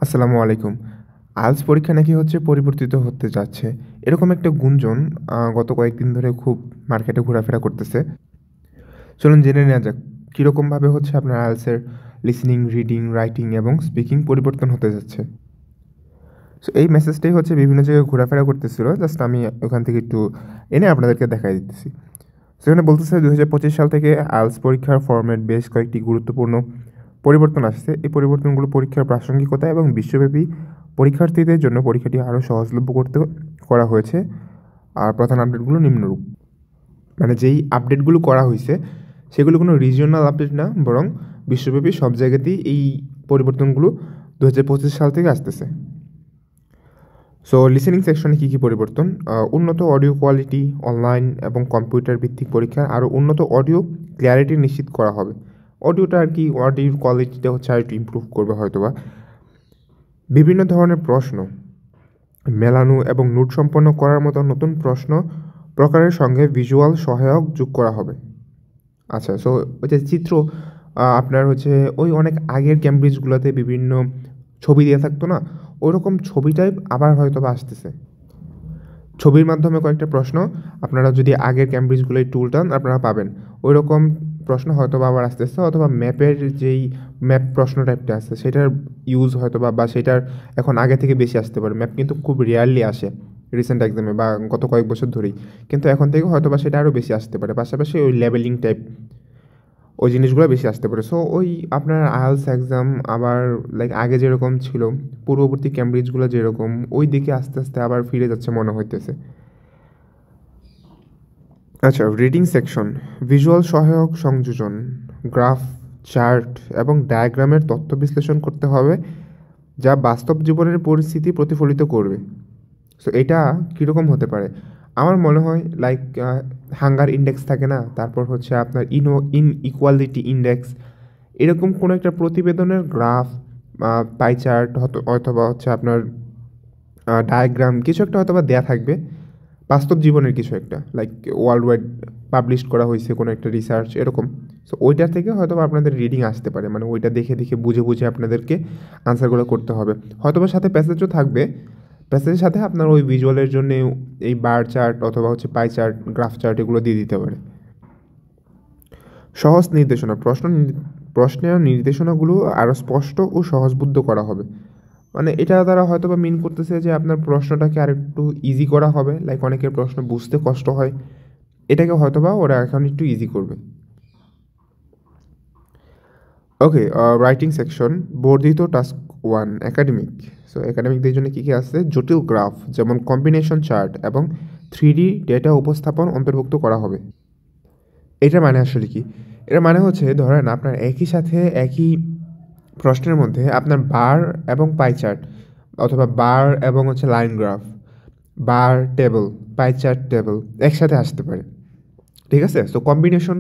আসসালামু আলাইকুম। আইএলটিএস পরীক্ষা নাকি পরিবর্তিত হতে যাচ্ছে। এরকম একটা গুঞ্জন গত কয়েকদিন ধরে খুব মার্কেটে ঘোরাফেরা করতেছে। চলুন জেনে নেওয়া যাক কীরকমভাবে আপনার আইএলটিএসের লিসেনিং, রিডিং, রাইটিং এবং স্পিকিং পরিবর্তন হতে যাচ্ছে। সো এই মেসেজটাই বিভিন্ন জায়গায় ঘোরাফেরা করতেছিল। জাস্ট আমি ওখান থেকে একটু এনে আপনাদেরকে দেখাই দিতেছি। সেখানে বলতেছে 2025 সাল থেকে আইএলটিএস পরীক্ষার ফরম্যাট বেশ কয়েকটি গুরুত্বপূর্ণ পরিবর্তন আসছে। এই পরিবর্তনগুলো পরীক্ষার প্রাসঙ্গিকতা এবং বিশ্বব্যাপী পরীক্ষার্থীদের জন্য পরীক্ষাটি আরও সহজলভ্য করা হয়েছে। আর প্রধান আপডেটগুলো নিম্নরূপ। মানে যেই আপডেটগুলো করা হয়েছে সেগুলো কোনো রিজিওনাল আপডেট না, বরং বিশ্বব্যাপী সব জায়গাতেই এই পরিবর্তনগুলো 2025 সাল থেকে আসতেছে। সো লিসেনিং সেকশনে কী কী পরিবর্তন? উন্নত অডিও কোয়ালিটি, অনলাইন এবং কম্পিউটার ভিত্তিক পরীক্ষা আরও উন্নত অডিও ক্লিয়ারিটি নিশ্চিত করা হবে। অডিওর কোয়ালিটিটা আর একটু ইমপ্রুভ করবে হয়তোবা। বিভিন্ন ধরনের প্রশ্ন মেলানো এবং নোট সম্পন্ন করার মতো নতুন প্রশ্ন প্রকারের সঙ্গে ভিজুয়াল সহায়ক যোগ করা হবে। আচ্ছা, সো ওই যে চিত্র আপনার ওই অনেক আগের ক্যামব্রিজগুলোতে বিভিন্ন ছবি দিয়ে থাকতো না, ওইরকম ছবিটাই আবার হয়তোবা আসতেছে। ছবির মাধ্যমে কয়েকটা প্রশ্ন আপনারা যদি আগের ক্যামব্রিজগুলোই টুলটান আপনারা পাবেন। ওই রকম প্রশ্ন হয়তোবা আবার আসতেছে, অথবা ম্যাপের যেই ম্যাপ প্রশ্ন টাইপটা আছে সেটার ইউজ হয়তোবা বা সেটার এখন আগে থেকে বেশি আসতে পারে। ম্যাপ কিন্তু খুব রেয়ারলি আসে রিসেন্ট এক্সামে বা গত কয়েক বছর ধরেই, কিন্তু এখন থেকে হয়তোবা সেটা আরও বেশি আসতে পারে। পাশাপাশি ওই লেবেলিং টাইপ ওই জিনিসগুলো বেশি আসতে পারে। সো ওই আপনার আইএলটিএস এক্সাম আবার আগে যেরকম ছিল, পূর্ববর্তী ক্যামব্রিজগুলো যেরকম, ওই দিকে আস্তে আস্তে আবার ফিরে যাচ্ছে মনে হইতেছে। আচ্ছা, রিডিং সেকশন ভিজুয়াল সহায়ক সংযোজন, গ্রাফ, চার্ট এবং ডায়াগ্রামের তথ্য বিশ্লেষণ করতে হবে যা বাস্তব জীবনের পরিস্থিতি প্রতিফলিত করবে। সো এটা কীরকম হতে পারে? আমার মনে হয় হাঙ্গার ইন্ডেক্স থাকে না, তারপর আপনার ইনইকুয়ালিটি ইন্ডেক্স, এরকম কোনো একটা প্রতিবেদনের গ্রাফ, পাই চার্ট অথবা আপনার ডায়াগ্রাম কিছু একটা হয়তোবা দেয়া থাকবে বাস্তব জীবনের কিছু একটা, ওয়ার্ল্ড ওয়াইড পাবলিশ করা হয়েছে কোনো একটা রিসার্চ এরকম। সো ওইটার থেকে হয়তোবা আপনাদের রিডিং আসতে পারে, মানে ওইটা দেখে দেখে বুঝে বুঝে আপনাদেরকে আনসারগুলো করতে হবে। হয়তোবা সাথে প্যাসেজও থাকবে, প্যাসেজের সাথে আপনার ওই ভিজুয়ালের জন্য এই বার চার্ট অথবা পাই চার্ট, গ্রাফ চার্ট এগুলো দিয়ে দিতে পারে। সহজ নির্দেশনা প্রশ্নের নির্দেশনাগুলো আরও স্পষ্ট ও সহজবুদ্ধ করা হবে। মানে এটা দ্বারা হয়তোবা মিন করতেছে যে আপনার প্রশ্নটাকে আরেকটু ইজি করা হবে। অনেকের প্রশ্ন বুঝতে কষ্ট হয়, এটাকে হয়তোবা ওরা এখন একটু ইজি করবে। ওকে, রাইটিং সেকশন বর্ধিত টাস্ক 1 একাডেমিক। সো একাডেমিকদের জন্য কী কী আছে? জটিল গ্রাফ যেমন কম্বিনেশন চার্ট এবং 3D ডেটা উপস্থাপন অন্তর্ভুক্ত করা হবে। এটার মানে আসলে কি? এটার মানে ধরেন আপনার একই সাথে একই প্রশ্নের মধ্যে আপনার বার এবং পাই চার্ট, অথবা বার এবং লাইন গ্রাফ, বার টেবল, পাই চার্ট টেবল একসাথে আসতে পারে। ঠিক আছে? সো কম্বিনেশন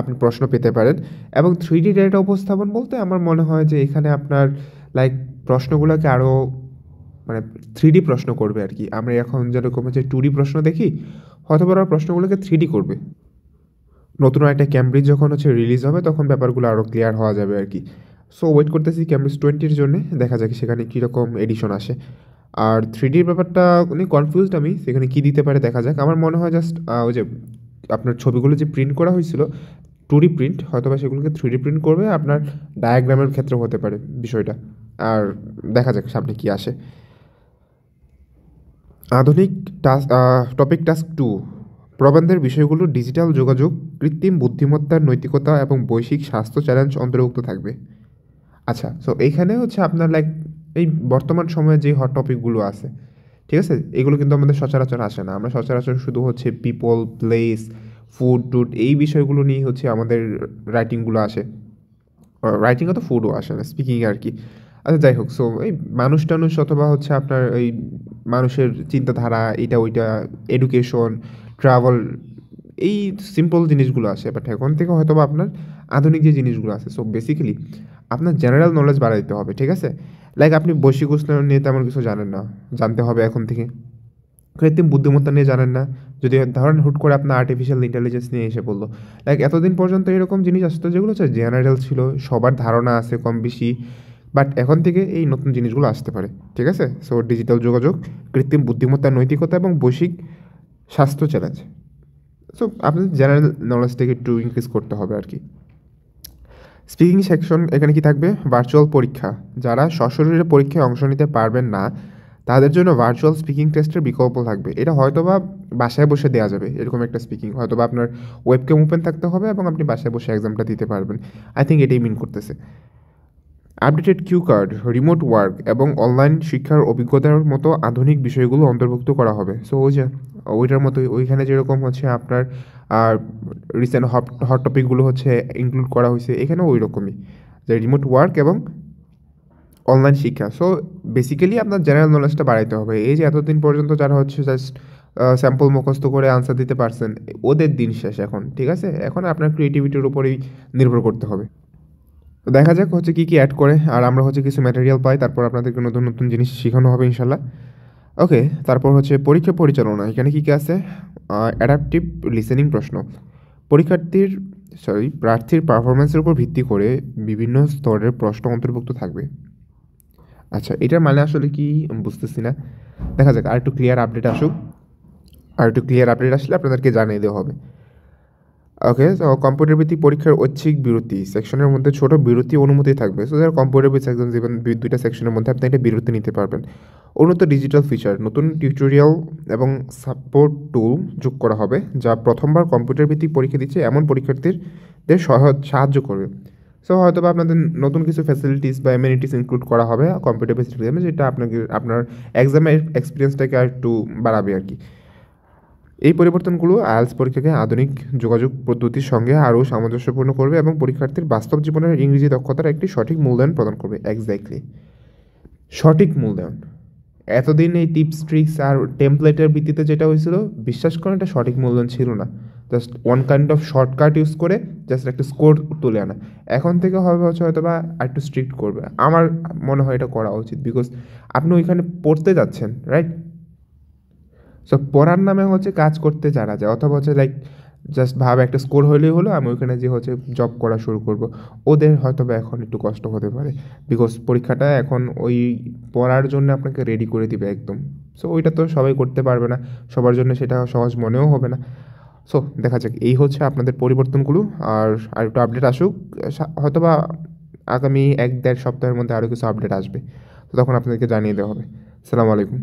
আপনি প্রশ্ন পেতে পারেন। এবং 3D ডেটা উপস্থাপন বলতে আমার মনে হয় যে এখানে আপনার প্রশ্নগুলোকে আরও মানে 3D প্রশ্ন করবে আর কি। আমরা এখন যেরকম 2D প্রশ্ন দেখি, হয়তোবা ওরা প্রশ্নগুলোকে 3D করবে। নতুন একটা ক্যামব্রিজ যখন রিলিজ হবে তখন ব্যাপারগুলো আরও ক্লিয়ার হওয়া যাবে আর কি। সো ওয়েট করতেছি ক্যামব্রিজ 20-র জন্যে, দেখা যাক সেখানে কীরকম এডিশন আসে। আর 3Dর ব্যাপারটা কনফিউজড আমি, সেখানে কী দিতে পারে দেখা যাক। আমার মনে হয় জাস্ট ওই যে আপনার ছবিগুলো যে প্রিন্ট করা হয়েছিল 2D প্রিন্ট, হয়তোবা সেগুলোকে 3D প্রিন্ট করবে। আপনার ডায়াগ্রামের ক্ষেত্রে হতে পারে বিষয়টা। আর দেখা যাক সামনে কী আসে। আধুনিক টপিক টাস্ক 2 প্রবন্ধের বিষয়গুলো ডিজিটাল যোগাযোগ, কৃত্রিম বুদ্ধিমত্তার নৈতিকতা এবং বৈশ্বিক স্বাস্থ্য চ্যালেঞ্জ অন্তর্ভুক্ত থাকবে। আচ্ছা, সো এইখানে আপনার এই বর্তমান সময়ে যে হট টপিকগুলো আছে, ঠিক আছে, এগুলো কিন্তু আমাদের সচরাচর আসে না। আমরা সচরাচর শুধু পিপল, প্লেস, ফুড টুড এই বিষয়গুলো নিয়ে আমাদের রাইটিংগুলো আসে। রাইটিংয়ে তো ফুডও আসে না, স্পিকিংয়ে আর কি। আচ্ছা, যাই হোক, সো এই মানুষ টানুষ অথবা আপনার এই মানুষের চিন্তাধারা, এটা ওইটা, এডুকেশন, ট্রাভেল, এই সিম্পল জিনিসগুলো আসে। বাট এখন থেকে হয়তোবা আপনার আধুনিক যে জিনিসগুলো আছে, সো বেসিক্যালি আপনার জেনারেল নলেজ বাড়াইতে হবে। ঠিক আছে? আপনি বৈশ্বিক উষ্ণায়ন নিয়ে তেমন কিছু জানেন না, জানতে হবে এখন থেকে। কৃত্রিম বুদ্ধিমত্তা নিয়ে জানেন না, যদি ধরেন হুট করে আপনার আর্টিফিশিয়াল ইন্টেলিজেন্স নিয়ে এসে পড়লো। এতদিন পর্যন্ত এরকম জিনিস আসতো যেগুলো জেনারেল ছিল, সবার ধারণা আছে কম বেশি, বাট এখন থেকে এই নতুন জিনিসগুলো আসতে পারে, ঠিক আছে? সো ডিজিটাল যোগাযোগ, কৃত্রিম বুদ্ধিমত্তা, নৈতিকতা এবং বৈশ্বিক স্বাস্থ্য চ্যালেঞ্জ। সো আপনাদের জেনারেল নলেজটাকে একটু ইনক্রিজ করতে হবে আর কি। স্পিকিং সেকশন এখানে কি থাকবে? ভার্চুয়াল পরীক্ষা। যারা সশরীরে পরীক্ষায় অংশ নিতে পারবেন না তাদের জন্য ভার্চুয়াল স্পিকিং টেস্টের বিকল্প থাকবে। এটা হয়তোবা বাসায় বসে দেওয়া যাবে, এরকম একটা স্পিকিং হয়তোবা আপনার ওয়েবক্যাম ওপেন থাকতে হবে এবং আপনি বাসায় বসে এক্সামটা দিতে পারবেন। আই থিঙ্ক এটাই মিন করতেছে। Updated cue card, remote work এবং অনলাইন শিক্ষার অভিজ্ঞতার মতো আধুনিক বিষয়গুলো অন্তর্ভুক্ত করা হবে। সো ওই যে ওইটার মতোই ওইখানে যেরকম হচ্ছে আপনার রিসেন্ট হট টপিকগুলো হচ্ছে ইনক্লুড করা হয়েছে, এখানেও ওই রকমই, যে রিমোট ওয়ার্ক এবং অনলাইন শিক্ষা। সো বেসিক্যালি আপনার জেনারেল নলেজটা বাড়াইতে হবে। এই যে এতদিন পর্যন্ত যারা হচ্ছে জাস্ট স্যাম্পল মুখস্থ করে আনসার দিতে পারছেন, ওদের দিন শেষ এখন, ঠিক আছে? এখন আপনার ক্রিয়েটিভিটির উপরেই নির্ভর করতে হবে। তো দেখা যাক হচ্ছে কী কী অ্যাড করে, আর আমরা হচ্ছে কিছু ম্যাটেরিয়াল পাই, তারপর আপনাদেরকে নতুন নতুন জিনিস শেখানো হবে ইনশাল্লাহ। ওকে, তারপর হচ্ছে পরীক্ষা পরিচালনা। এখানে কী কী আছে? অ্যাডাপটিভ লিসেনিং প্রশ্ন। প্রার্থীর পারফরমেন্সের উপর ভিত্তি করে বিভিন্ন স্তরের প্রশ্ন অন্তর্ভুক্ত থাকবে। আচ্ছা, এটার মানে আসলে কি বুঝতেছি না। দেখা যাক, আর একটু ক্লিয়ার আপডেট আসুক, আর একটু ক্লিয়ার আপডেট আসলে আপনাদেরকে জানিয়ে দেওয়া হবে। ওকে, তো কম্পিউটার ভিত্তিক পরীক্ষার ঐচ্ছিক বিরতি সেকশনের মধ্যে ছোট বিরতি অনুমতি থাকবে। সো যারা কম্পিউটার বেস এক্সাম দেবেন, দুইটা সেকশনের মধ্যে আপনি একটা বিরতি নিতে পারবেন। উন্নত ডিজিটাল ফিচার, নতুন টিউটোরিয়াল এবং সাপোর্ট টুল যোগ করা হবে যা প্রথমবার কম্পিউটার ভিত্তিক পরীক্ষা দিচ্ছে এমন পরীক্ষার্থীদের সাহায্য করবে। সো হয়তো বা আপনাদের নতুন কিছু ফ্যাসিলিটিস বা এমিনিটিস ইনক্লুড করা হবে কম্পিউটার বেসড এক্সামে, যেটা আপনার এক্সামের এক্সপিরিয়েন্সটাকে আর একটু বাড়াবে আর কি। এই পরিবর্তনগুলো আইএলটিএস পরীক্ষাকে আধুনিক যোগাযোগ পদ্ধতির সঙ্গে আরও সামঞ্জস্যপূর্ণ করবে এবং পরীক্ষার্থীর বাস্তব জীবনের ইংরেজি দক্ষতার একটি সঠিক মূল্যায়ন প্রদান করবে। এক্স্যাক্টলি, সঠিক মূল্যায়ন। এতদিন এই টিপস ট্রিক্স আর টেমপ্লেটের ভিত্তিতে যেটা হয়েছিল, বিশ্বাস করেন এটা সঠিক মূল্যায়ন ছিল না। Just one kind of shortcut use করে জাস্ট একটা স্কোর তুলে আনা। এখন থেকে হবে হচ্ছে হয়তো বা একটু স্ট্রিক্ট করবে, আমার মনে হয় এটা করা উচিত। বিকজ আপনি ওইখানে পড়তে যাচ্ছেন, রাইট? সো পড়ার নামে হচ্ছে কাজ করতে যারা যায়, অথবা হচ্ছে লাইক জাস্ট ভাবে একটা স্কোর হলেই হলো, আমি ওইখানে যে হচ্ছে জব করা শুরু করব, ওদের হয়তো বা এখন একটু কষ্ট হতে পারে। বিকজ পরীক্ষাটা এখন ওই পড়ার জন্য আপনাকে রেডি করে দিবে একদম। সো ওইটা তো সবাই করতে পারবে না, সবার জন্য সেটা সহজ মনেও হবে না। সো দেখা যাক, এই হচ্ছে আপনাদের পরিবর্তনগুলো। আর একটু আপডেট আসুক, হয়তো বা আগামী 1-1.5 সপ্তাহের মধ্যে আরও কিছু আপডেট আসবে, তো তখন আপনাদেরকে জানিয়ে দেওয়া হবে। আসসালামু আলাইকুম।